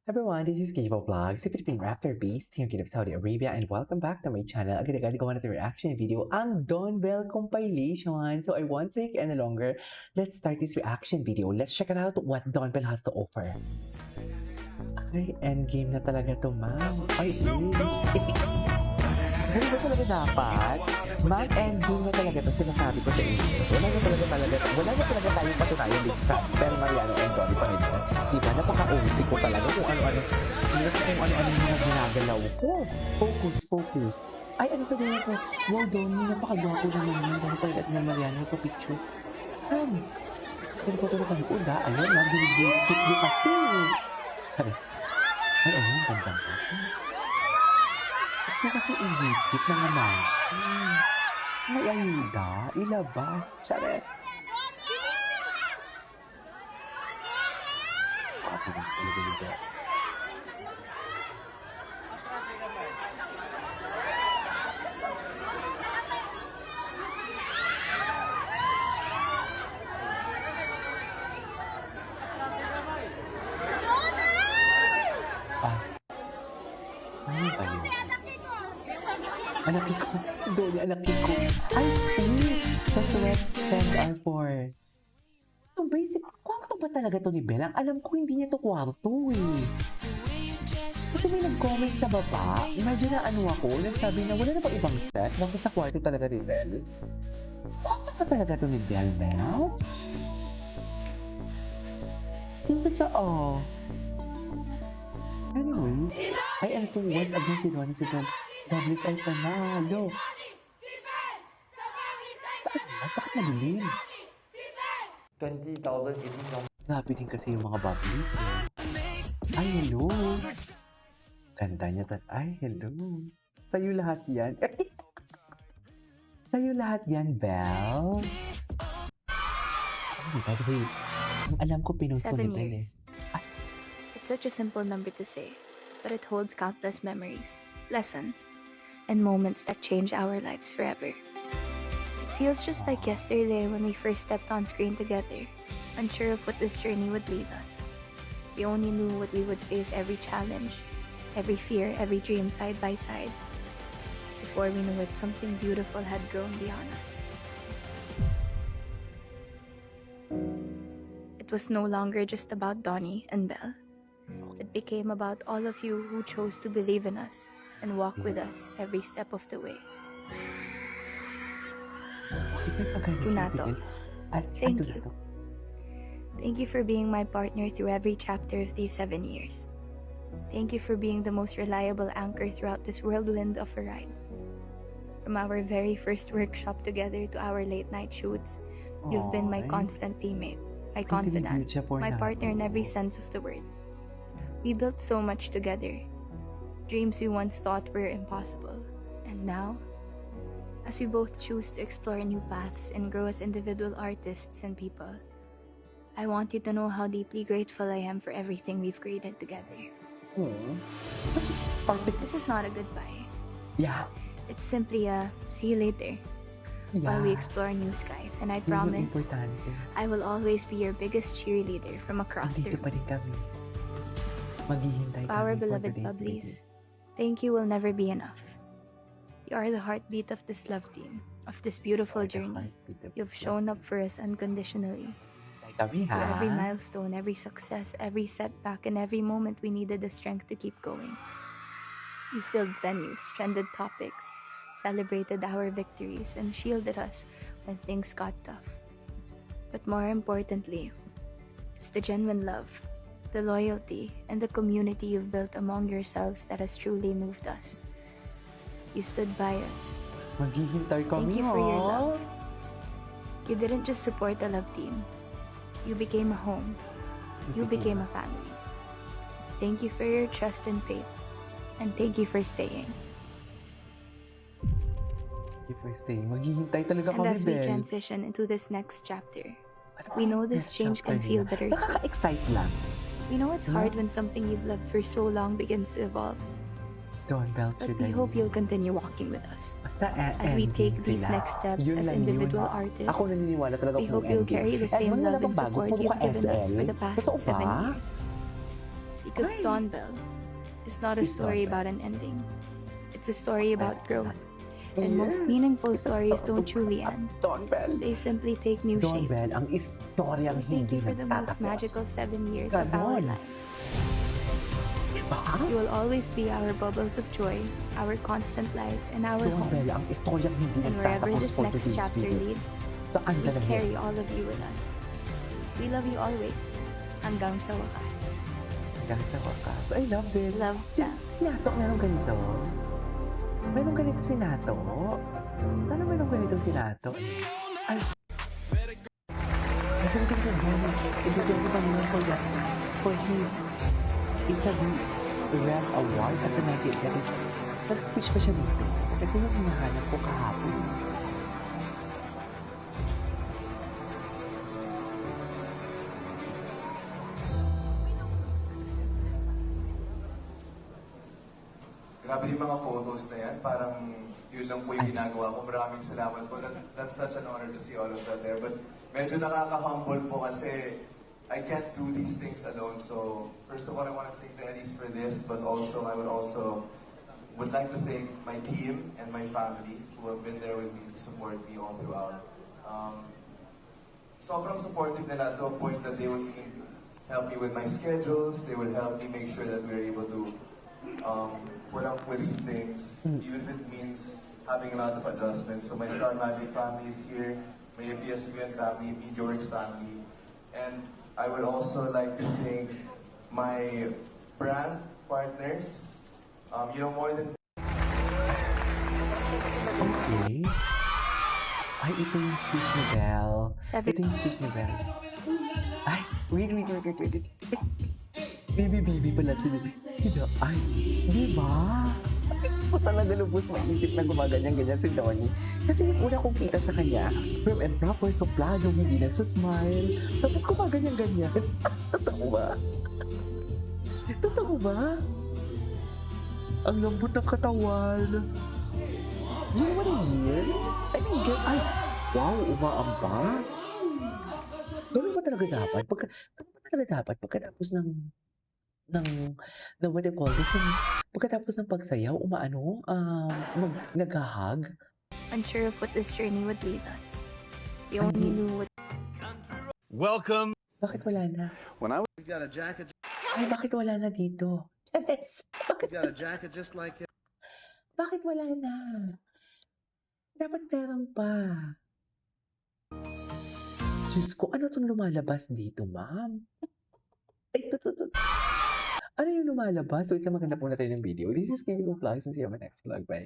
Everyone, this is Kivo Vlogs, a Philippine actor based here in Saudi Arabia, and welcome back to my channel. Agad-agad gawa natin reaction video ang Don Bell compilation. So I won't take any longer. Let's start this reaction video. Let's check it out what Don Bell has to offer. Ay, endgame na talaga to, ma'am. Ay, Ano ba talaga dapat? Ma'am, endgame na talaga to. Sinasabi ko sa inyo. Wala na talaga tayong patunayan dito sa Bel Mariano and Donnie Panginoon. Diba? Napaka-OC ko talaga kung ano-ano. Kung ano-ano yung mga ginagalaw ko. Focus. Ay, ano to din ako? Wow, Donnie, napakagwapo naman yun. Donnie Panginoon at Bel Mariano, nagpa-picture. Ano pa ito na kayo? Uda, ayun, nag-gate nyo kasi. Sabi, ay, ayun, gandang ko. Ito kasi i-gate na naman. May ayuda, ilabas, chares. Ate na, talaga. Ano ba yun? Anak ko. Doon anak ko. Ay, that's what friends are for. So basic, kwarto ba talaga to ni Bel? Ang alam ko hindi niya to kwarto eh. Kasi may nag-comment sa baba, medyo na ano ako, nagsabi na wala na ba ibang set? Bakit sa kwarto talaga ni Bel? Kwarto ba talaga to ni Bel, Bel? Tingnan sa Anyways, ay ano to, once again si Don. Douglas ay panalo. Saan na? Bakit madilim? 20,018 Grabe din kasi yung mga bubblies. Ay, hello. Ganda niya. Ay, hello. Sa'yo lahat yan. Sa'yo lahat yan, Belle. Oh my God, wait. Alam ko pinusto ni 7 Belle years. It's such a simple number to say, but it holds countless memories, lessons, and moments that change our lives forever. It feels just like yesterday when we first stepped on screen together, unsure of what this journey would lead us. We only knew what we would face every challenge, every fear, every dream side by side. Before we knew it, something beautiful had grown beyond us. It was no longer just about Donnie and Belle. It became about all of you who chose to believe in us and walk with us every step of the way. Tunato, thank you. Thank you for being my partner through every chapter of these 7 years. Thank you for being the most reliable anchor throughout this whirlwind of a ride. From our very first workshop together to our late night shoots, you've been my constant teammate, my confidant, my partner in every sense of the word. We built so much together, dreams we once thought were impossible. And now, as we both choose to explore new paths and grow as individual artists and people, I want you to know how deeply grateful I am for everything we've created together. This is not a goodbye. Yeah. It's simply a see you later while we explore new skies. And I promise, I will always be your biggest cheerleader from across the room. Our beloved Bubblies, thank you will never be enough. You are the heartbeat of this love team, of this beautiful journey. You've shown up for us unconditionally. Through every milestone, every success, every setback, and every moment we needed the strength to keep going. You filled venues, trended topics, celebrated our victories, and shielded us when things got tough. But more importantly, it's the genuine love, the loyalty, and the community you've built among yourselves that has truly moved us. You stood by us. Thank you for your love. You didn't just support the love team. You became a home. You became a family. Thank you for your trust and faith. And thank you for staying. Thank you for staying. Maghihintay talaga kami, And as we Bel. transition into this next chapter, we know this change can feel bittersweet. Nakaka-excite lang. We know it's hard when something you've loved for so long begins to evolve. Don Bell, But we hope you'll continue walking with us. Basta As we take ending these sila. next steps Yun as lang individual yun. artists, Ako naniniwala talaga we kung hope you'll ending. carry the Eh, same wala love bang and bago? support Puro you've ka given us SL? for the past Totoo 7 ba? years. Because Ay. Dawn Bell is not a Is story Dawn Bell. about an ending. It's a story about growth. And most Yes, meaningful it's a stories story don't truly end. Dawn Bell. They simply take new Dawn shapes. Bell, ang istoryang So thank hindi you for the most nagtatapos. magical 7 years of our Ganon. lives. Diba? You will always be our bubbles of joy, our constant light, and our Dawn home. Bell, ang istoryang hindi And wherever nagtatapos this for next today's chapter video. leads, Saan we ka na carry all of you with us. We love you always. Hanggang sa wakas. Hanggang sa wakas. I love this. Love that. Sinato, meron ganito. Meron ganito sinato. Sana meron ganito sinato. Ay. Ito sa ganito, Johnny. Ibigay ko pa naman for his Isabi Red Award at the 1980s. Nag-speech pa siya dito. Ito yung hinahanap ko kahapon. Grabe yung mga photos na yan. Parang yun lang po yung ginagawa ko. Maraming salamat po. That's such an honor to see all of that there. But medyo nakaka-humble po kasi I can't do these things alone. So first of all, I want to thank the Eddies for this. But also, I would like to thank my team and my family who have been there with me to support me all throughout. Sobrang supportive nila to a point that they would even help me with my schedules. They would help me make sure that we're able to put up with these things, even if it means having a lot of adjustments. So my Star Magic family is here, my ABS-CBN family, MediaWorks family, and I would also like to thank my brand partners. More than Okay. Ay, ito yung speech ni Belle. Seven. Ito yung speech ni Belle. Ay, wait. Baby pala si Belle. Ay, di ba? Hindi ko talaga lubos maisip na gumaganyan-ganyan si Donnie. Kasi yung una kong kita sa kanya, prim and proper, suplado, hindi nagsasmile. Tapos gumaganyan-ganyan. Totoo ba? Totoo ba? Ang lambot ng katawan. Do you wanna hear? I mean, ay, wow, umaamba. Ganun ba talaga dapat? Ganun ba talaga dapat pagkatapos ng what do you call this? Pagkatapos ng pagsayaw, nag-hug? Unsure of what this journey would lead us. We only knew what Welcome. Bakit wala na? When I was We've got a jacket. Ay, bakit wala na dito? Yes. We've got a jacket just like it. Bakit wala na? Dapat meron pa. Diyos ko, ano itong lumalabas dito, ma'am? Ay, ito. Ano yung lumalabas? So, ito maghanap muna tayo ng video. This is Kiko Vlogs and see you on my next vlog. Bye.